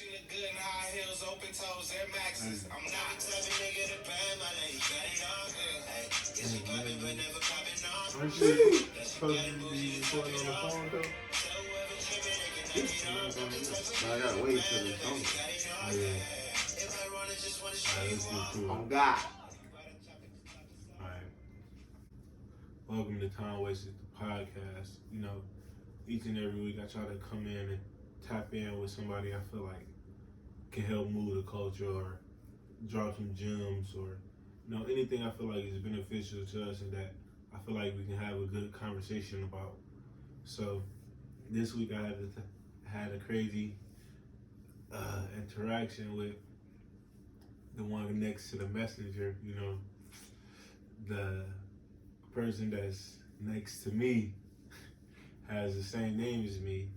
She look good in high heels, open toes, Air Maxes. I'm not the type of nigga to bad my lady, got it all good. Hey, get you poppin', but never poppin' off. Aren't you supposed to be recording on the phone though? But I gotta wait till the song. Oh yeah. Alright, let's get to it. On God. Alright. Welcome to Time Wasted, the podcast. You know, each and every week I try to come in and tap in with somebody I feel like can help move the culture or drop some gems or, you know, anything I feel like is beneficial to us and that I feel like we can have a good conversation about. So this week I had a crazy interaction with the one next to the messenger, you know, the person that's next to me has the same name as me.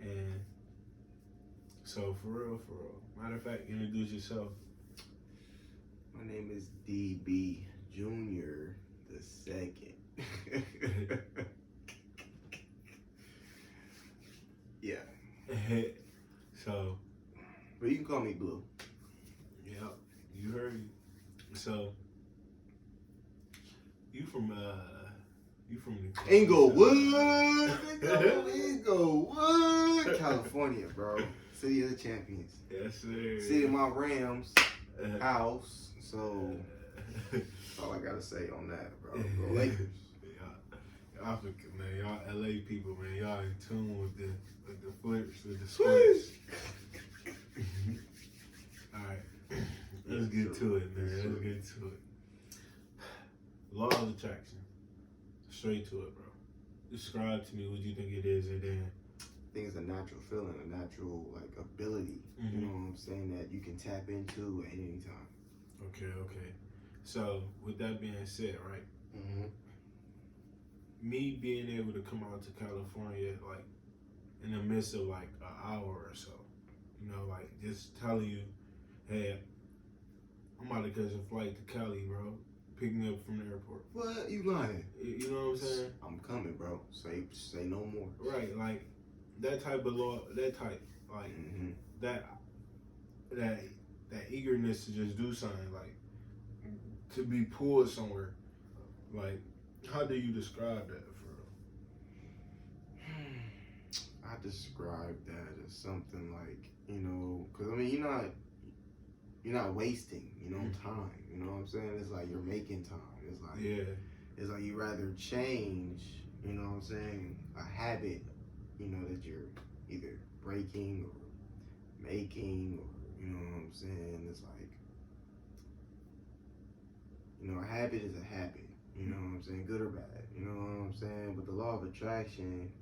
And so for real. Matter of fact, introduce yourself. My name is DB Junior the second. Yeah. So, But you can call me Blue. yep, you heard me. So, you from the Inglewood, California, bro. City of the Champions. Yes, sir. City of my Rams house. So that's all I gotta say on that, bro. Go Lakers. Y'all, man, y'all LA people, man, y'all in tune with the flips, with the sports. All right, let's get to it, man. Let's get to it. Law of attraction. Straight to it, bro. Describe to me what you think it is, and then. I think it's a natural feeling, a natural like ability. Mm-hmm. You know what I'm saying, that you can tap into at any time. Okay. So with that being said, right? Mm-hmm. Me being able to come out to California, like in the midst of like an hour or so, you know, like just telling you, hey, I'm about to catch a flight to Cali, bro. Pick me up from the airport. What? You lying? You know what I'm saying? I'm coming, bro. Say no more. Right, like that type of law, that type, like Mm-hmm. that eagerness to just do something, like to be pulled somewhere. Like, how do you describe that for real? I describe that as something like, you know, because I mean, you're not wasting, you know, time. You know what I'm saying? It's like you're making time. It's like, Yeah. It's like you rather change, you know what I'm saying, a habit, you know, that you're either breaking or making, or, you know what I'm saying? It's like, you know, a habit is a habit, you know what I'm saying, good or bad, you know what I'm saying? But the law of attraction,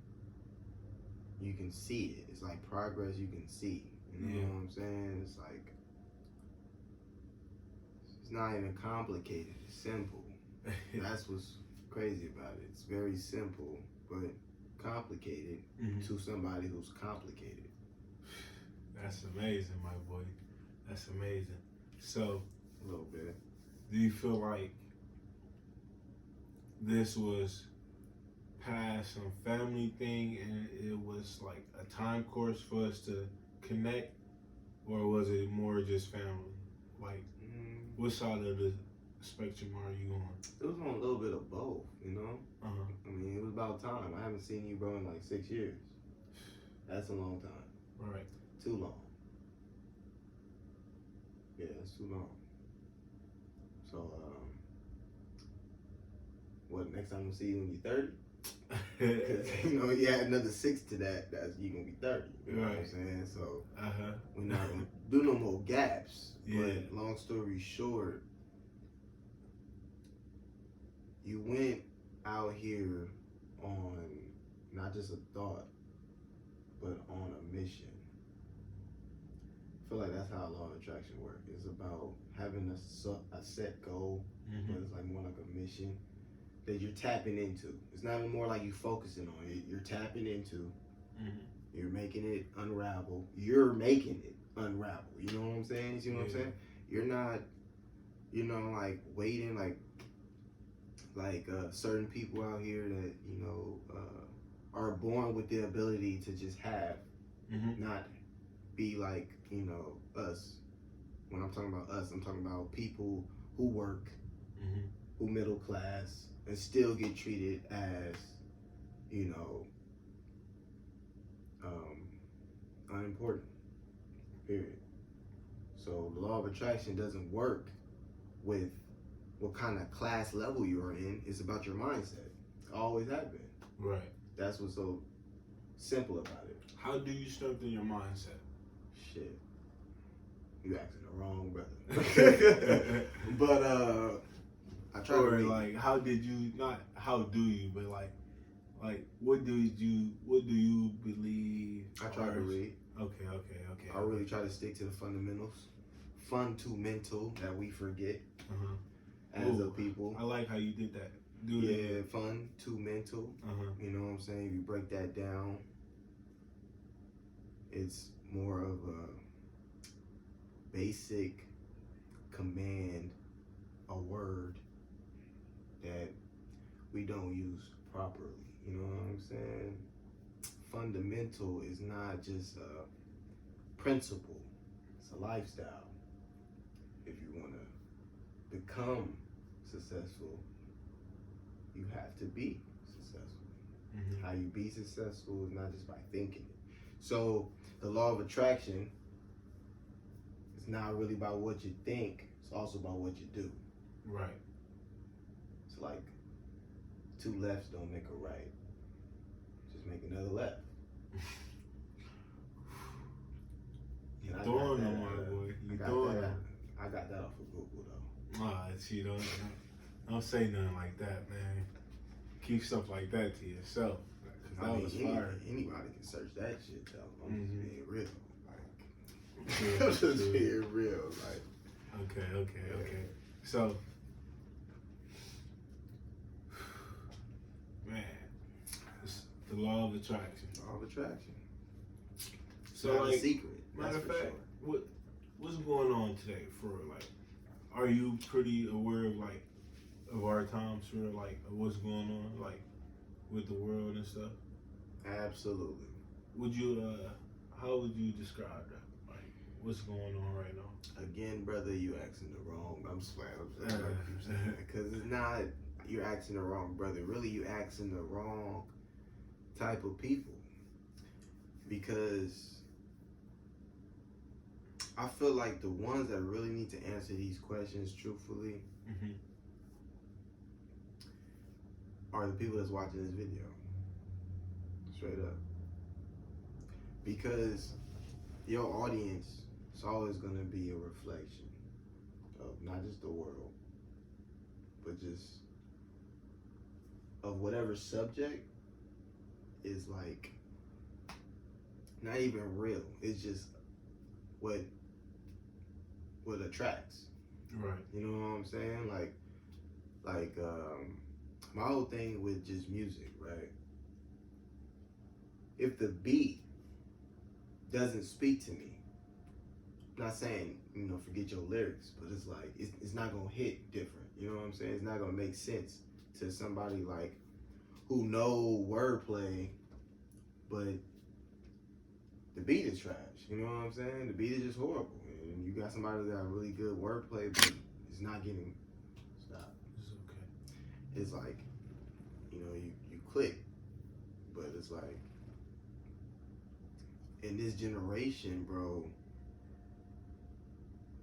you can see it. It's like progress you can see, you know what I'm saying? It's like, it's not even complicated, it's simple. That's what's crazy about it. It's very simple, but complicated to somebody who's complicated. That's amazing, my boy. That's amazing. So, A little bit. do you feel like this was past some family thing and it was like a time course for us to connect, or was it more just family? Like, what side of the spectrum are you on? It was on a little bit of both, you know? Uh-huh. I mean, it was about time. I haven't seen you, bro, in like 6 years. That's a long time. Right. Too long. Yeah, it's too long. So, what, next time we'll see you when you're 30? Because, you know, you add another 6 to that, that's you're going to be 30. You know what I'm saying? So, we're not going to do no more gaps. Yeah. But long story short, you went out here on not just a thought, but on a mission. I feel like that's how law of attraction works. It's about having a set goal, but it's like more like a mission that you're tapping into. It's not more like you focusing on it. You're tapping into. You're making it unravel. You're making it unravel. You know what I'm saying? You see what I'm saying? You're not, you know, like waiting, like certain people out here that, you know, are born with the ability to just have not be like, you know, us. When I'm talking about us, I'm talking about people who work, who middle class, and still get treated as, you know, unimportant. Period. So the law of attraction doesn't work with what kind of class level you're in. It's about your mindset. Always have been. Right. That's what's so simple about it. How do you strengthen your mindset? Shit. You asking the wrong brother. But I try or to like how did you not how do you but like what do you believe? I try to read. Okay. I really try to stick to the fundamentals. Fundamental that we forget as a people. I like how you did that. Fun to mental. You know what I'm saying? If you break that down, it's more of a basic command, a word that we don't use properly. You know what I'm saying? Fundamental is not just a principle, it's a lifestyle. If you want to become successful, you have to be successful. How you be successful is not just by thinking it. So the law of attraction is not really about what you think, it's also about what you do. Right. It's like two lefts don't make a right. Just make another left. You throwing them, my boy. You throwing them. I got that off of Google though. See, don't say nothing like that, man. Keep stuff like that to yourself. Cause I was fired. Anybody can search that shit though. I'm just being real. True, I'm just being real. Like. Okay. So, man, it's the law of attraction. Law of attraction. So, not like, a secret. Matter of fact, what's going on today for like? Are you pretty aware of our times for like of what's going on like with the world and stuff? Absolutely. Would you how would you describe that? Like what's going on right now? Again, brother, you asking the wrong. I'm just playing. Because it's not you're asking the wrong brother. Really, you asking the wrong type of people. Because I feel like the ones that really need to answer these questions truthfully are the people that's watching this video. Straight up. Because your audience is always going to be a reflection of not just the world, but just of whatever subject is like not even real. It's just what attracts. Right. You know what I'm saying? Like my whole thing with just music, right? If the beat doesn't speak to me, I'm not saying, you know, forget your lyrics, but it's like it's not gonna hit different. You know what I'm saying? It's not gonna make sense to somebody like who know wordplay, but the beat is trash. You know what I'm saying? The beat is just horrible. And you got somebody that got really good wordplay, but it's not getting stop. It's okay. It's like, you know, you click, but it's like in this generation, bro,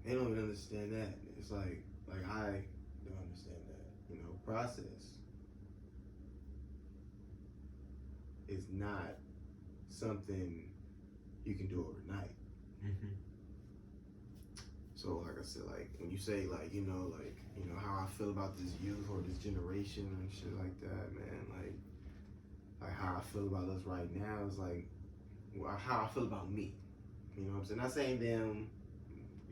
they don't even understand that. It's like I don't understand that. You know, process is not something you can do overnight. So like I said, like when you say like, you know, how I feel about this youth or this generation and shit like that, man, like how I feel about us right now is like how I feel about me. You know what I'm saying? Not saying them,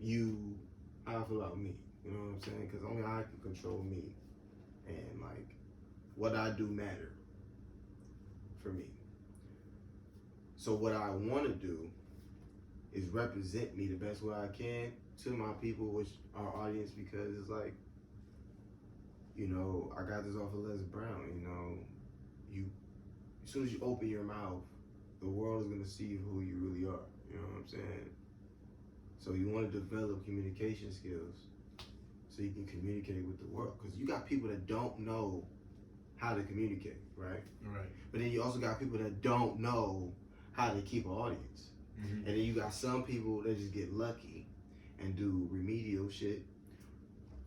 you, how I feel about me. You know what I'm saying? Because only I can control me. And like what I do matter for me. So what I want to do is represent me the best way I can to my people, which our audience, because it's like, you know, I got this off of Les Brown, you know, as soon as you open your mouth, the world is gonna see who you really are. You know what I'm saying? So you want to develop communication skills so you can communicate with the world. Because you got people that don't know how to communicate, right? Right. But then you also got people that don't know how to keep an audience. Mm-hmm. And then you got some people that just get lucky and do remedial shit,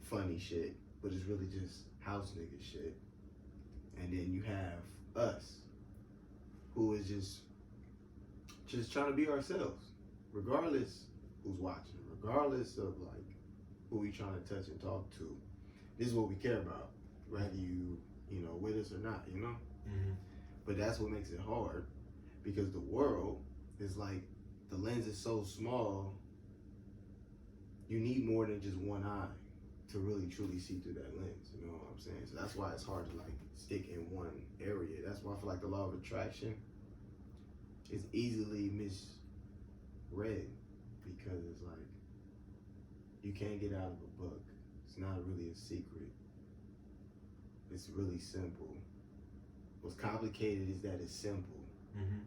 funny shit, but it's really just house nigga shit. And then you have us, who is just trying to be ourselves, regardless who's watching, regardless of like who we trying to touch and talk to. This is what we care about, whether you know with us or not, you know. Mm-hmm. But that's what makes it hard, because the world is like, the lens is so small. You need more than just one eye to really truly see through that lens. You know what I'm saying? So that's why it's hard to like stick in one area. That's why I feel like the law of attraction is easily misread, because it's like you can't get out of a book. It's not really a secret. It's really simple. What's complicated is that it's simple. Mm-hmm.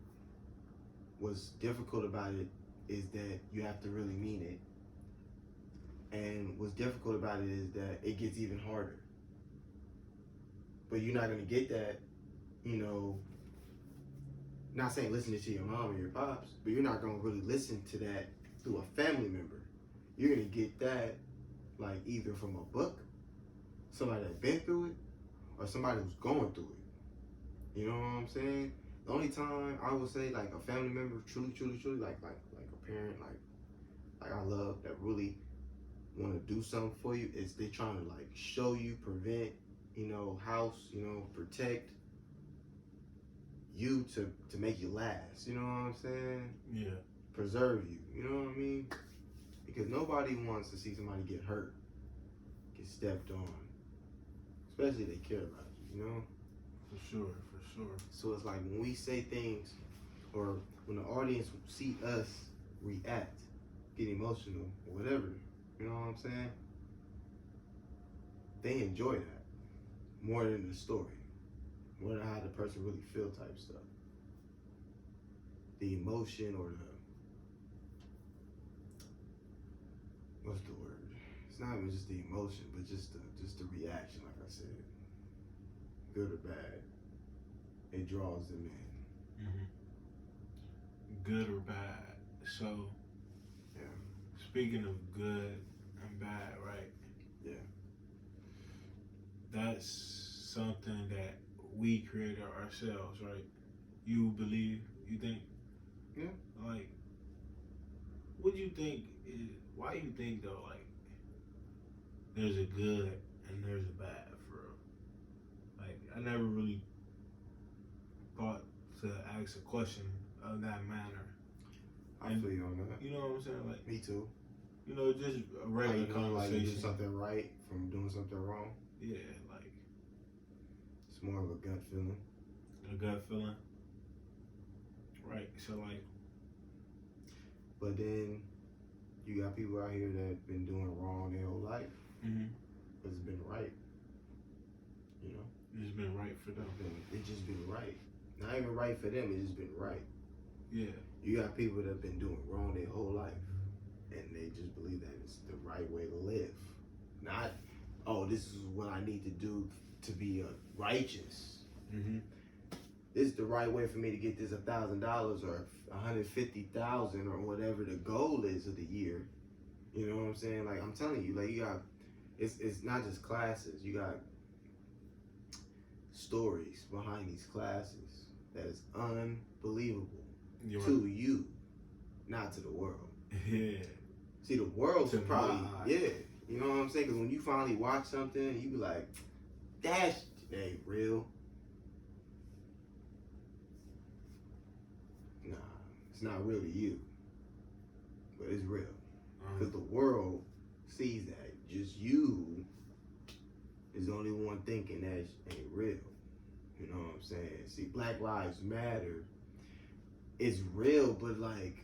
What's difficult about it is that you have to really mean it. And what's difficult about it is that it gets even harder. But you're not gonna get that, you know, not saying listening to your mom or your pops, but you're not gonna really listen to that through a family member. You're gonna get that like either from a book, somebody that's been through it, or somebody who's going through it. You know what I'm saying? The only time I would say like a family member truly like a parent, like I love, that really want to do something for you, is they trying to like show you, prevent, you know, house, you know, protect you to make you last. You know what I'm saying? Yeah. Preserve you. You know what I mean? Because nobody wants to see somebody get hurt, get stepped on, especially if they care about you. You know? For sure. So it's like when we say things, or when the audience see us react, get emotional, or whatever, you know what I'm saying? They enjoy that more than the story, more than how the person really feel type stuff. The emotion, or what's the word? It's not even just the emotion, but just the reaction, like I said, good or bad. It draws them in. Mm-hmm. Good or bad. So, yeah. Speaking of good and bad, right? Yeah. That's something that we created ourselves, right? You think? Yeah. Like, what do you think why you think though, like, there's a good and there's a bad, for real? Like, I never really thought to ask a question of that manner. I feel you on that. You know what I'm saying? Like, me too. You know, just a regular conversation. Like you do something right from doing something wrong. Yeah, like, it's more of a gut feeling. A gut feeling. Right. So like, but then you got people out here that have been doing wrong their whole life, but it's been right. You know, it's been right for them. It's just been right. Not even right for them. It's just been right. Yeah. You got people that have been doing wrong their whole life, and they just believe that it's the right way to live. Not, oh, this is what I need to do to be righteous. Mm-hmm. This is the right way for me to get this $1,000 or $150,000 or whatever the goal is of the year. You know what I'm saying? Like, I'm telling you, like, you got, it's not just classes. You got stories behind these classes that is unbelievable. You're to right. You, not to the world. Yeah. See, the world's probably, yeah. You know what I'm saying? Because when you finally watch something, you be like, that ain't real. Nah, it's not really you, but it's real. Because the world sees that. Just you is the only one thinking that ain't real. You know what I'm saying? See, Black Lives Matter is real, but like,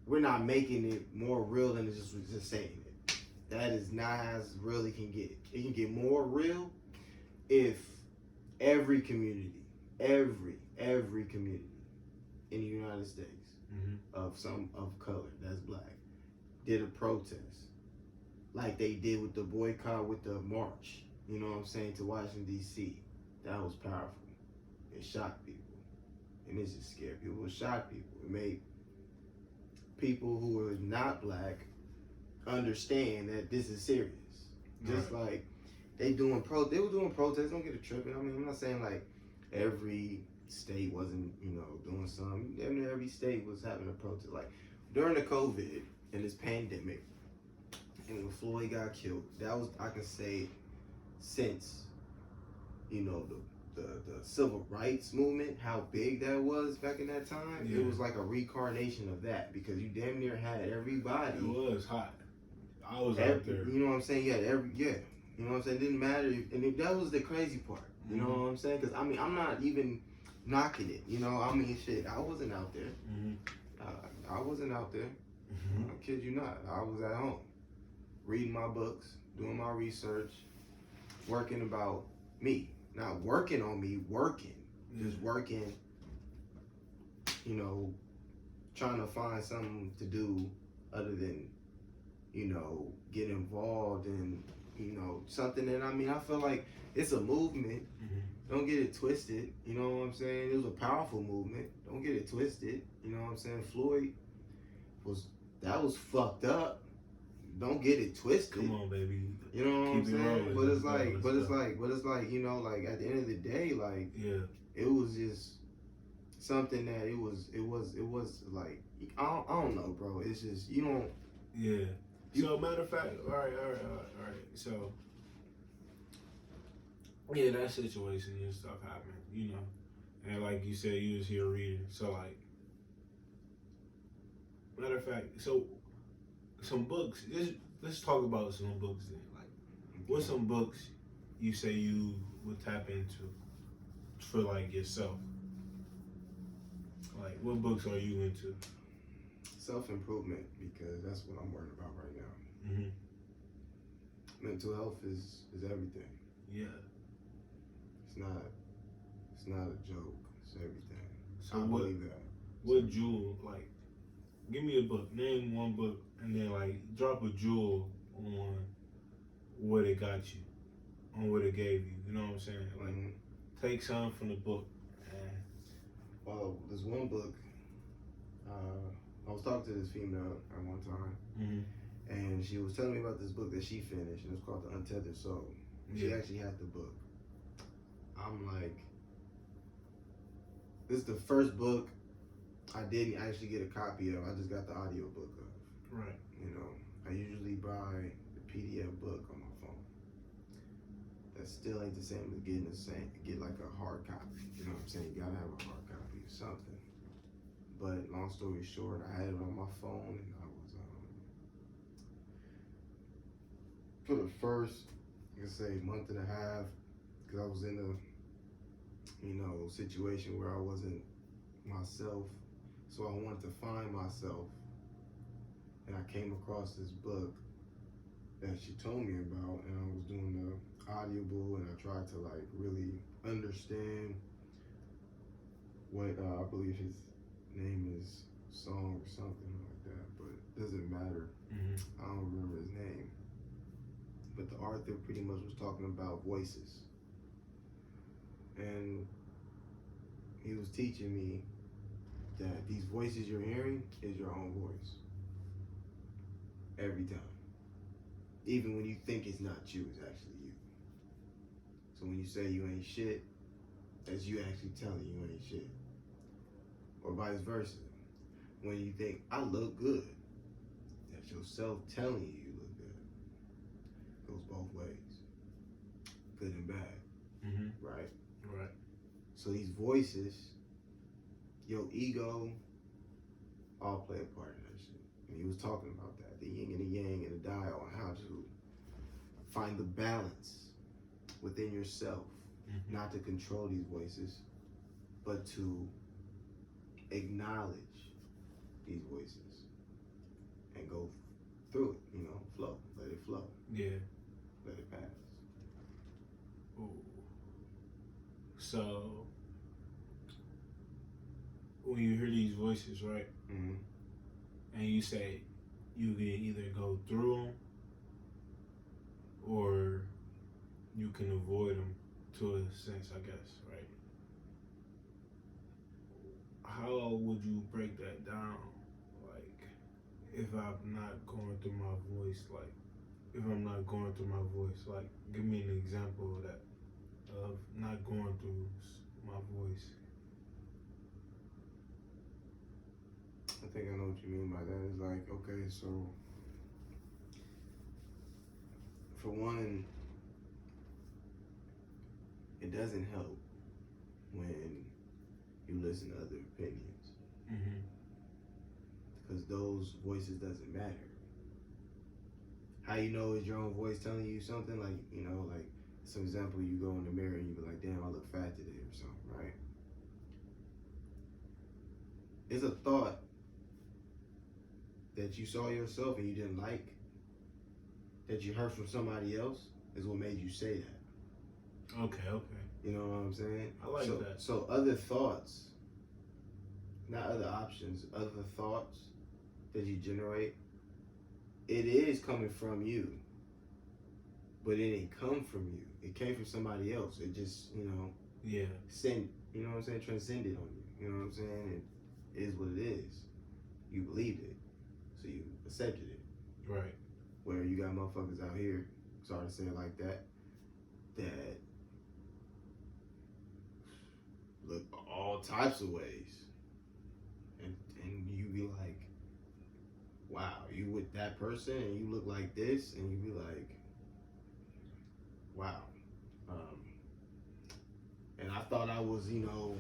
we're not making it more real than just saying it. That is not as real it can get. It can get more real if every community in the United States Mm-hmm. of color that's black did a protest like they did with the boycott with the march, you know what I'm saying, to Washington D.C., that was powerful. It shocked people, and it just scared people. It shocked people. It made people who are not black understand that this is serious. Just like they were doing protests. Don't get it tripping. I mean, I'm not saying like every state wasn't, doing something. Every state was having a protest. Like during the COVID and this pandemic, and when Floyd got killed, that was, I can say, since the civil rights movement, how big that was back in that time. Yeah. It was like a reincarnation of that, because you damn near had everybody. It was hot. I was out there. You know what I'm saying? You know what I'm saying? It didn't matter. That was the crazy part. You know what I'm saying? Because, I mean, I'm not even knocking it. I mean, shit, I wasn't out there. I wasn't out there. I kid you not. I was at home, reading my books, doing my research, working about me. Not working on me, working. Just working, trying to find something to do other than, get involved in, something that, I mean, I feel like it's a movement. Don't get it twisted. You know what I'm saying? It was a powerful movement. Don't get it twisted. You know what I'm saying? Floyd that was fucked up. Don't get it twisted. Come on, baby. You know what I'm saying? Rolling. But it's like, like at the end of the day, like, it was just something that it was like, I don't know, bro. It's just, you don't. Yeah. So, matter of fact, all right. So, yeah, that situation and stuff happened, and like you said, you was here reading. So, like, matter of fact, so some books. Let's talk about some books then. Like, what's some books you say you would tap into for like yourself? Like, what books are you into? Self-improvement, because that's what I'm worried about right now. Mental health is everything. Yeah. It's not a joke. It's everything. So I believe that. What jewel, like, give me a book. Name one book, and then like drop a jewel on what it got you, on what it gave you. You know what I'm saying? Like, take something from the book. Well, there's one book. I was talking to this female at one time, and she was telling me about this book that she finished, and it's called The Untethered Soul. And she actually had the book. I'm like, this is the first book I didn't actually get a copy of. I just got the audio book of. Right. I usually buy the PDF book on my phone. That still ain't the same as get like a hard copy. You know what I'm saying? You gotta have a hard copy of something. But long story short, I had it on my phone, and I was for the first, I can say, month and a half, because I was in a situation where I wasn't myself. So I wanted to find myself, and I came across this book that she told me about, and I was doing the audible, and I tried to like really understand what I believe his name is, Song or something like that, but it doesn't matter. I don't remember his name. But the author pretty much was talking about voices, and he was teaching me that these voices you're hearing is your own voice. Every time. Even when you think it's not you, it's actually you. So when you say you ain't shit, that's you actually telling you ain't shit. Or vice versa. When you think, I look good, that's yourself telling you look good. Goes both ways. Good and bad. Right? Right. So these voices, your ego, all play a part in that shit. And he was talking about that, the yin and the yang and the dial, and how to find the balance within yourself, not to control these voices, but to acknowledge these voices and go through it, flow, let it flow. Yeah. Let it pass. Ooh. So, when you hear these voices, right? Mm-hmm. And you say you can either go through them or you can avoid them to a sense, I guess, right? How would you break that down? Like, if I'm not going through my voice, like, if I'm not going through my voice, like, give me an example of that, of not going through my voice. I think I know what you mean by that. It's like, okay, so for one, it doesn't help when you listen to other opinions, because those voices doesn't matter. How you know is your own voice telling you something? Like, you know, like some example, you go in the mirror and you be like, damn, I look fat today or something, right? It's a thought that you saw yourself and you didn't like, that you heard from somebody else, is what made you say that. Okay. You know what I'm saying? I like that. So other thoughts, not other options, other thoughts that you generate, it is coming from you, but it didn't come from you. It came from somebody else. It just, you know, you know what I'm saying, transcended on you. You know what I'm saying? It is what it is. You believed it, so you accepted it. Right. Where you got motherfuckers out here, sorry to say it like that, that look all types of ways, and you be like, wow, you with that person and you look like this, and you be like, wow. And I thought I was, you know,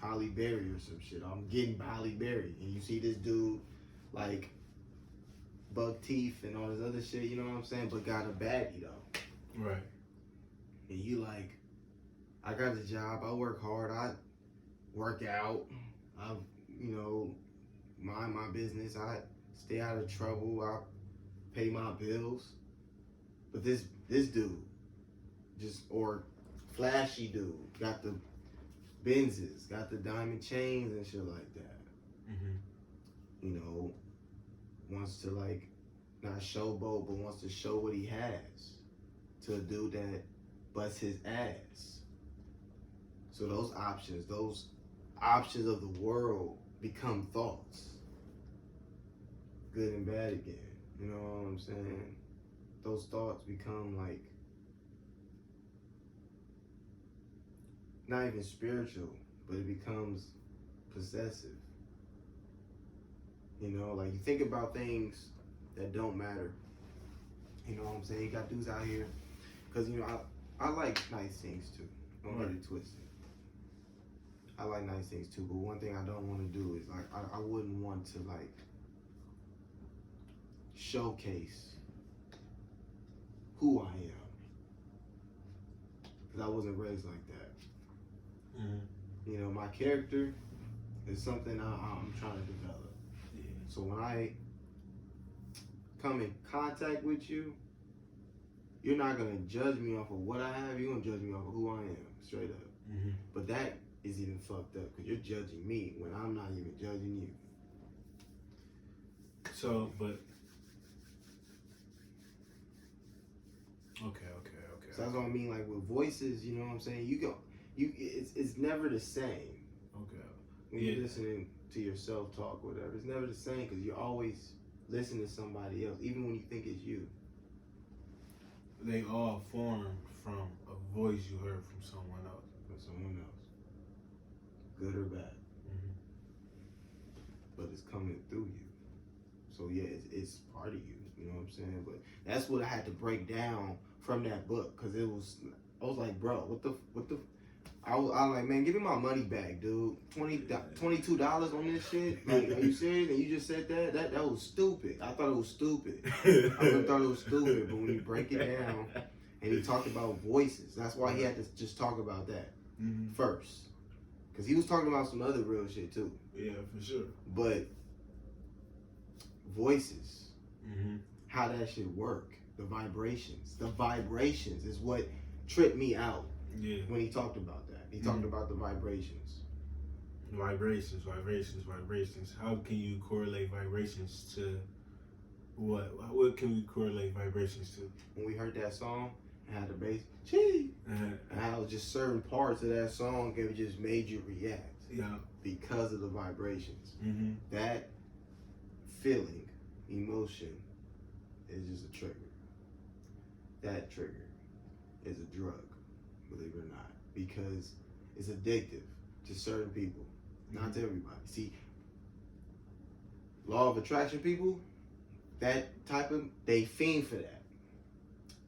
Holly Berry or some shit. I'm getting Holly Berry, and you see this dude like buck teeth and all this other shit, you know what I'm saying, but got a baddie though. Right. And you like, I got a job, I work hard, I work out, I, you know, mind my business, I stay out of trouble, I pay my bills. But this dude, just, or flashy dude, got the Benzes, got the diamond chains and shit like that. You know, wants to like, not showboat, but wants to show what he has to a dude that busts his ass. So those options of the world become thoughts. Good and bad again. You know what I'm saying? Those thoughts become like, not even spiritual, but it becomes possessive. You know, like you think about things that don't matter. You know what I'm saying? You got dudes out here, because, you know, I like nice things too. Don't get it twisted. I like nice things too, but one thing I don't want to do is like, I wouldn't want to like showcase who I am, because I wasn't raised like that. You know, my character is something I'm trying to develop. Yeah. So when I come in contact with you, you're not gonna judge me off of what I have. You're gonna judge me off of who I am, straight up. But that is even fucked up, because you're judging me when I'm not even judging you. So, but okay. So that's what I mean. Like with voices, you know what I'm saying? It's never the same. Okay. When you're listening to yourself talk, whatever, it's never the same, because you always listen to somebody else, even when you think it's you. They all formed from a voice you heard from someone else. Good or bad. But it's coming through you. So yeah, it's part of you. You know what I'm saying? But that's what I had to break down from that book, because I was like, bro, what the. I was like, man, give me my money back, dude. $22 on this shit? Like, are you serious? And you just said that? That was stupid. I thought it was stupid. I thought it was stupid, but when you break it down, and he talked about voices, that's why he had to just talk about that first. Because he was talking about some other real shit, too. Yeah, for sure. But voices, how that shit work, the vibrations is what tripped me out when he talked about that. He talked about the vibrations. Vibrations. How can you correlate vibrations to what? What can we correlate vibrations to? When we heard that song and had the bass, gee, and how just certain parts of that song it just made you react. Yeah. Because of the vibrations. Mm-hmm. That feeling, emotion, is just a trigger. That trigger is a drug, believe it or not, because it's addictive to certain people, not to everybody. See, law of attraction people, that type of, they fiend for that.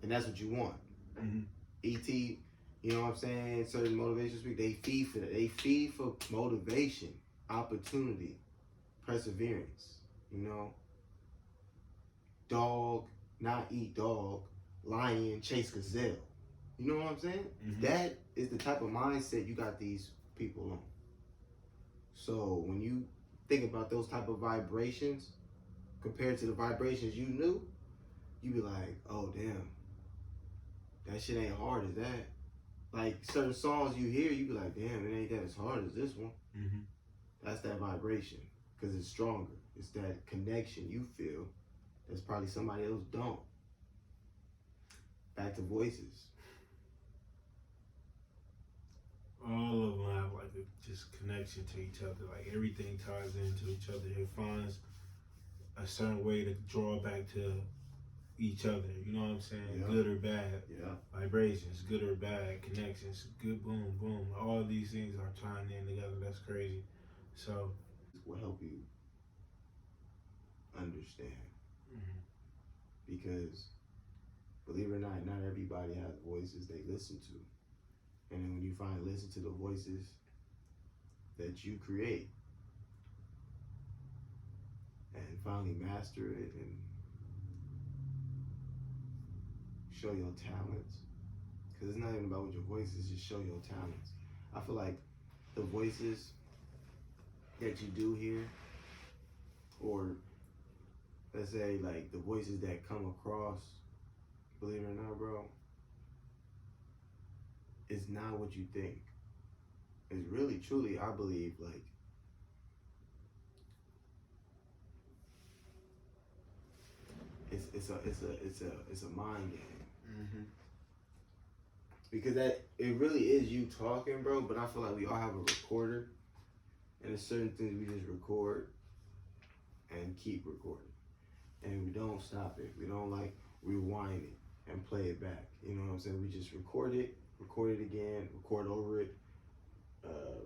And that's what you want. Mm-hmm. E.T., you know what I'm saying? Certain motivation speak, they feed for that. They feed for motivation, opportunity, perseverance, you know? Dog, not eat dog, lion, chase gazelle. You know what I'm saying? Mm-hmm. That is the type of mindset you got these people on. So when you think about those type of vibrations compared to the vibrations you knew, you be like, oh damn, that shit ain't hard as that. Like certain songs you hear, you be like, damn, it ain't that as hard as this one. Mm-hmm. That's that vibration because it's stronger. It's that connection you feel that's probably somebody else don't. Back to voices. All of them have like a just connection to each other. Like everything ties into each other. It finds a certain way to draw back to each other. You know what I'm saying? Yeah. Good or bad. Yeah. Vibrations, good or bad, connections, good, boom, boom. All these things are tying in together. That's crazy. So, This will help you understand. mm-hmm. Because, believe it or not everybody has voices they listen to. And then when you finally listen to the voices that you create and finally master it and show your talents, because it's not even about what your voice is, just show your talents. I feel like the voices that you do hear, or let's say like the voices that come across, believe it or not, bro, it's not what you think. It's really, truly, I believe, like, it's a mind game. Mm-hmm. Because that it really is you talking, bro. But I feel like we all have a recorder, and there's certain things we just record and keep recording, and we don't stop it. We don't like rewind it and play it back. You know what I'm saying? We just record it again, record over it,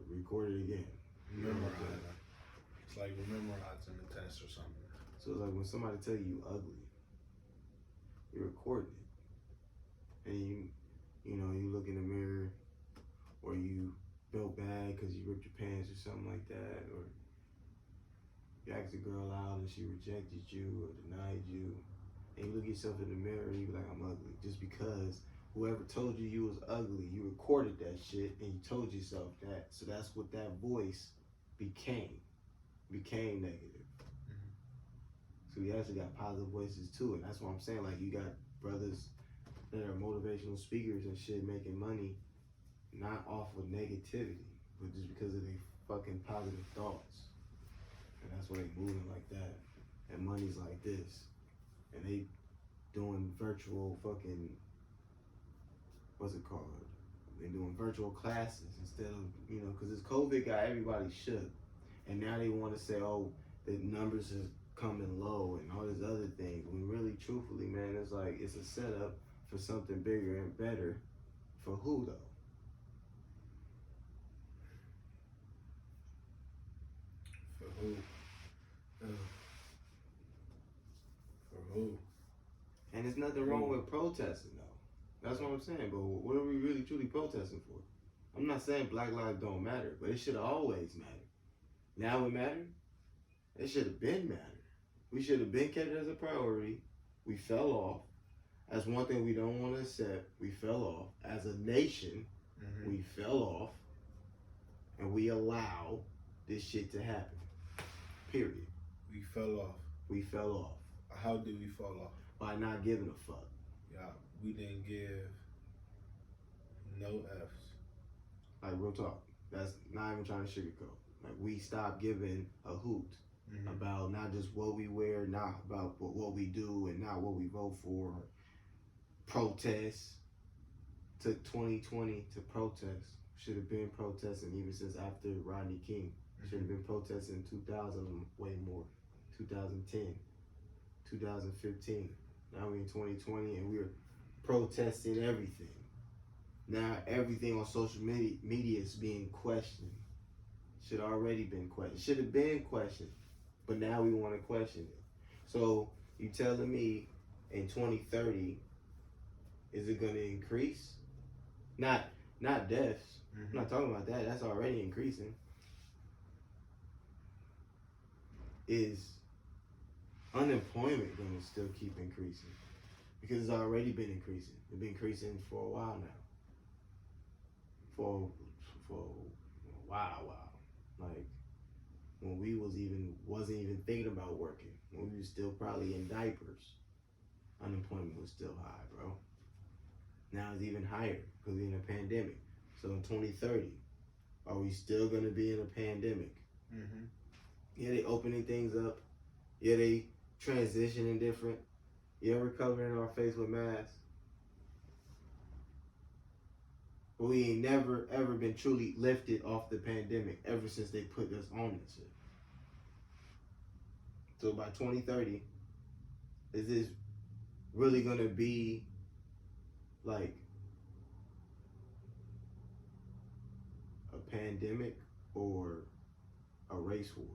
record it again. Memorize. It's like memorizing the test or something. So it's like when somebody tell you ugly, you're recording it, and you know, you look in the mirror, or you felt bad because you ripped your pants or something like that, or you asked a girl out and she rejected you or denied you, and you look at yourself in the mirror and you be like, I'm ugly, just because whoever told you you was ugly, you recorded that shit and you told yourself that, so that's what that voice became negative. Mm-hmm. So we actually got positive voices too, and that's what I'm saying, like you got brothers that are motivational speakers and shit making money not off of negativity, but just because of their fucking positive thoughts. And that's why they moving like that. And money's like this. And they doing virtual fucking, what's it called? They doing virtual classes instead of, you know, because this COVID got everybody shook. And now they want to say, oh, the numbers is coming low and all this other thing. When really, truthfully, man, it's like, it's a setup for something bigger and better. For who, though? For who? For who? And there's nothing wrong with protesting, though. That's what I'm saying. But what are we really, truly protesting for? I'm not saying Black lives don't matter, but it should have always mattered. Now it matters? It should have been mattered. We should have been kept as a priority. We fell off. That's one thing we don't want to accept. We fell off. As a nation, we fell off. And we allow this shit to happen. Period. We fell off. We fell off. How did we fall off? By not giving a fuck. Yeah, we didn't give no F's. Like, real talk. That's not even trying to sugarcoat. Like we stop giving a hoot about not just what we wear, not about what we do, and not what we vote for. Protests. Took 2020 to protest. Should have been protesting even since after Rodney King. Should have been protesting 2000 way more. 2010, 2015. Now we're in 2020 and we're protesting everything. Now everything on social media is being questioned. Should already been questioned. Should have been questioned. But now we want to question it. So you telling me in 2030, is it going to increase? Not deaths. I'm not talking about that. That's already increasing. Is unemployment going to still keep increasing? Because it's already been increasing. It's been increasing for a while now. For a while. Like when we wasn't even thinking about working. When we was still probably in diapers, unemployment was still high, bro. Now it's even higher because we're in a pandemic. So in 2030, are we still going to be in a pandemic? Yeah, they opening things up. Yeah, they transitioning different. Yeah, we're covering our face with masks. But we ain't never, ever been truly lifted off the pandemic ever since they put us on this shit. So by 2030, is this really going to be like a pandemic or a race war?